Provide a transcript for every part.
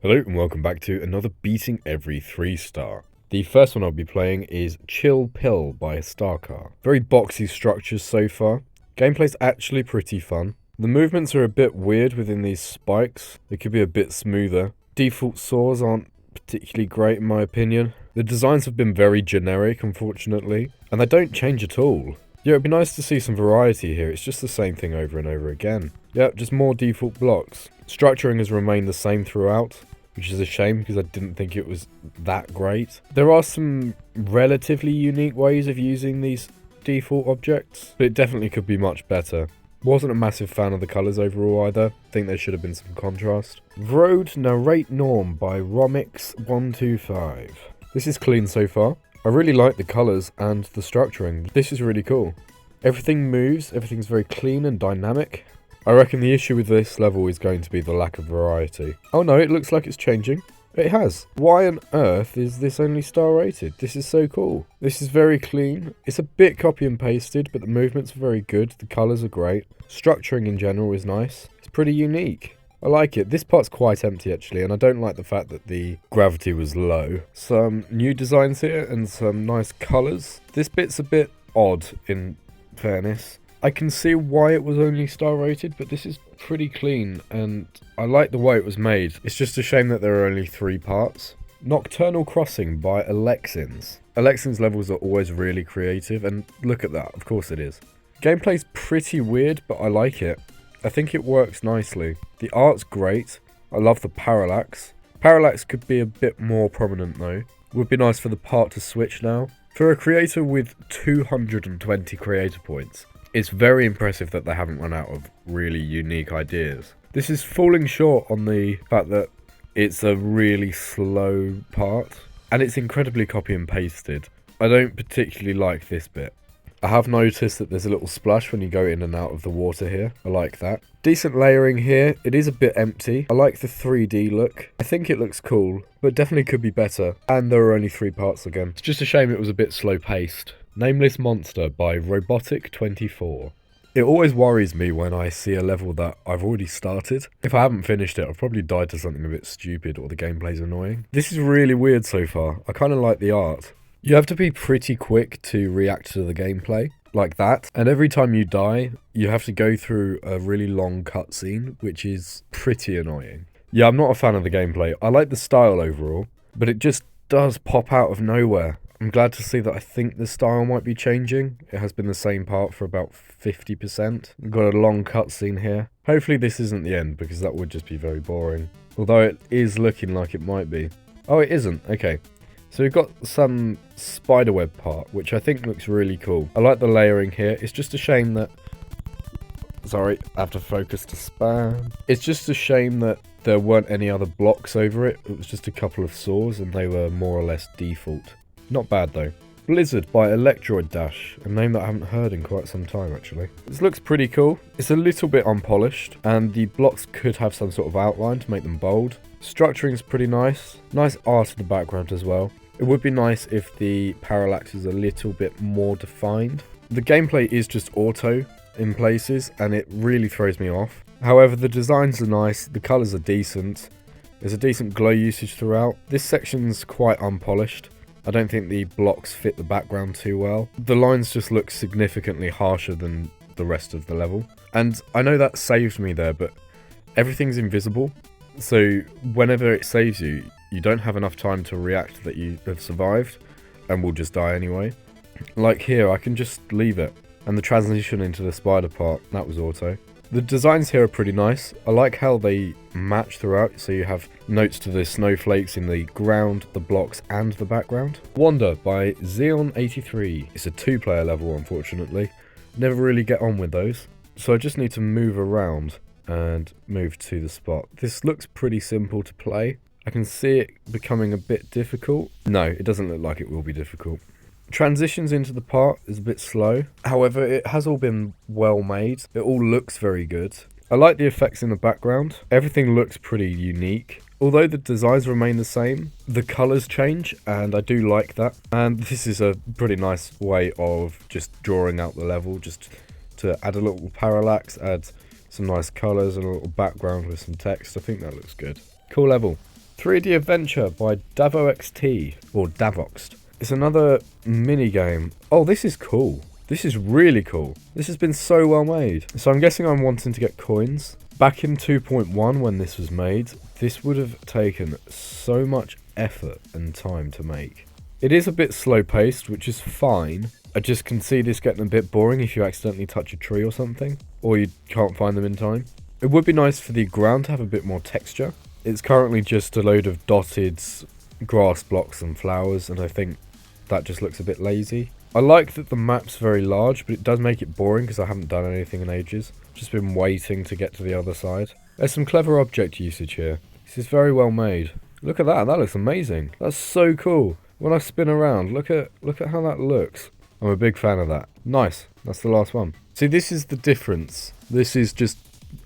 Hello and welcome back to another Beating Every 3-star. The first one I'll be playing is Chill Pill by Starcar. Very boxy structures so far. Gameplay's actually pretty fun. The movements are a bit weird within these spikes. They could be a bit smoother. Default saws aren't particularly great in my opinion. The designs have been very generic, unfortunately, and they don't change at all. Yeah, it'd be nice to see some variety here. It's just the same thing over and over again. Yep, just more default blocks. Structuring has remained the same throughout, which is a shame because I didn't think it was that great. There are some relatively unique ways of using these default objects, but it definitely could be much better. Wasn't a massive fan of the colours overall either. Think there should have been some contrast. Road Narate Norm by Romix 125. This is clean so far. I really like the colours and the structuring. This is really cool. Everything moves, everything's very clean and dynamic. I reckon the issue with this level is going to be the lack of variety. Oh no, it looks like it's changing. It has. Why on earth is this only star rated? This is so cool. This is very clean. It's a bit copy and pasted, but the movements are very good. The colours are great. Structuring in general is nice. It's pretty unique. I like it. This part's quite empty actually, and I don't like the fact that the gravity was low. Some new designs here and some nice colours. This bit's a bit odd in fairness. I can see why it was only star rated, but this is pretty clean and I like the way it was made. It's just a shame that there are only 3 parts. Nocturnal Crossing by Alexins. Alexins levels are always really creative, and look at that, of course it is. Gameplay's pretty weird, but I like it. I think it works nicely. The art's great. I love the parallax. Parallax could be a bit more prominent though. Would be nice for the part to switch now. For a creator with 220 creator points, it's very impressive that they haven't run out of really unique ideas. This is falling short on the fact that it's a really slow part, and it's incredibly copy and pasted. I don't particularly like this bit. I have noticed that there's a little splash when you go in and out of the water here. I like that. Decent layering here. It is a bit empty. I like the 3D look. I think it looks cool, but definitely could be better. And there are only 3 parts again. It's just a shame it was a bit slow paced. Nameless Monster by Robotic24. It always worries me when I see a level that I've already started. If I haven't finished it, I've probably died to something a bit stupid or the gameplay's annoying. This is really weird so far. I kind of like the art. You have to be pretty quick to react to the gameplay, like that. And every time you die, you have to go through a really long cutscene, which is pretty annoying. Yeah, I'm not a fan of the gameplay. I like the style overall, but it just does pop out of nowhere. I'm glad to see that I think the style might be changing. It has been the same part for about 50%. We've got a long cutscene here. Hopefully this isn't the end, because that would just be very boring. Although it is looking like it might be. Oh, it isn't. Okay. So we've got some spiderweb part, which I think looks really cool. I like the layering here. It's just a shame that... Sorry, I have to focus to spam. It's just a shame that there weren't any other blocks over it. It was just a couple of saws and they were more or less default. Not bad though. Blizzard by Electroid Dash, a name that I haven't heard in quite some time actually. This looks pretty cool. It's a little bit unpolished and the blocks could have some sort of outline to make them bold. Structuring's pretty nice. Nice art in the background as well. It would be nice if the parallax is a little bit more defined. The gameplay is just auto in places and it really throws me off. However, the designs are nice, the colours are decent. There's a decent glow usage throughout. This section's quite unpolished. I don't think the blocks fit the background too well. The lines just look significantly harsher than the rest of the level. And I know that saved me there, but everything's invisible. So whenever it saves you, you don't have enough time to react that you have survived and will just die anyway. Like here, I can just leave it. And the transition into the spider part, that was auto. The designs here are pretty nice. I like how they match throughout, so you have notes to the snowflakes in the ground, the blocks, and the background. Wander by Xeon83. It's a 2-player level, unfortunately. Never really get on with those. So I just need to move around and move to the spot. This looks pretty simple to play. I can see it becoming a bit difficult. No, it doesn't look like it will be difficult. Transitions into the part is a bit slow. However, it has all been well made. It all looks very good. I like the effects in the background. Everything looks pretty unique. Although the designs remain the same, the colours change, and I do like that. And this is a pretty nice way of just drawing out the level, just to add a little parallax, add some nice colours and a little background with some text. I think that looks good. Cool level. 3D Adventure by DavoXT, or Davoxed. It's another mini game. Oh, this is cool. This is really cool. This has been so well made. So I'm guessing I'm wanting to get coins. Back in 2.1 when this was made, this would have taken so much effort and time to make. It is a bit slow paced, which is fine. I just can see this getting a bit boring if you accidentally touch a tree or something, or you can't find them in time. It would be nice for the ground to have a bit more texture. It's currently just a load of dotted grass blocks and flowers, and I think that just looks a bit lazy. I like that the map's very large, but it does make it boring because I haven't done anything in ages. Just been waiting to get to the other side. There's some clever object usage here. This is very well made. Look at that, that looks amazing. That's so cool. When I spin around, look at how that looks. I'm a big fan of that. Nice, that's the last one. See, this is the difference. This is just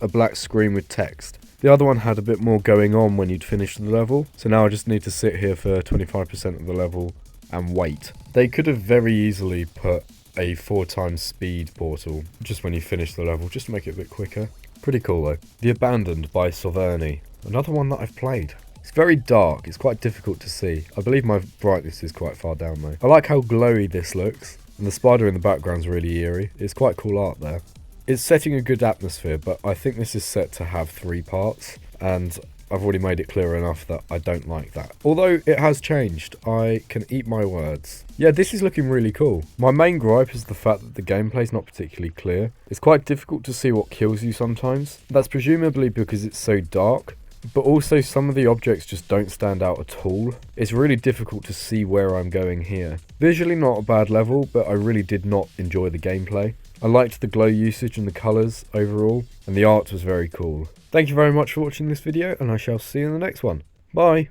a black screen with text. The other one had a bit more going on when you'd finished the level, so now I just need to sit here for 25% of the level and wait. They could have very easily put a 4x speed portal just when you finish the level, just to make it a bit quicker. Pretty cool though. The Abandoned by Soverni, another one that I've played. It's very dark, it's quite difficult to see. I believe my brightness is quite far down though. I like how glowy this looks, and the spider in the background's really eerie. It's quite cool art there. It's setting a good atmosphere, but I think this is set to have 3 parts, and I've already made it clear enough that I don't like that. Although it has changed, I can eat my words. Yeah, this is looking really cool. My main gripe is the fact that the gameplay's not particularly clear. It's quite difficult to see what kills you sometimes. That's presumably because it's so dark, but also some of the objects just don't stand out at all. It's really difficult to see where I'm going here. Visually not a bad level, but I really did not enjoy the gameplay. I liked the glow usage and the colours overall, and the art was very cool. Thank you very much for watching this video, and I shall see you in the next one. Bye!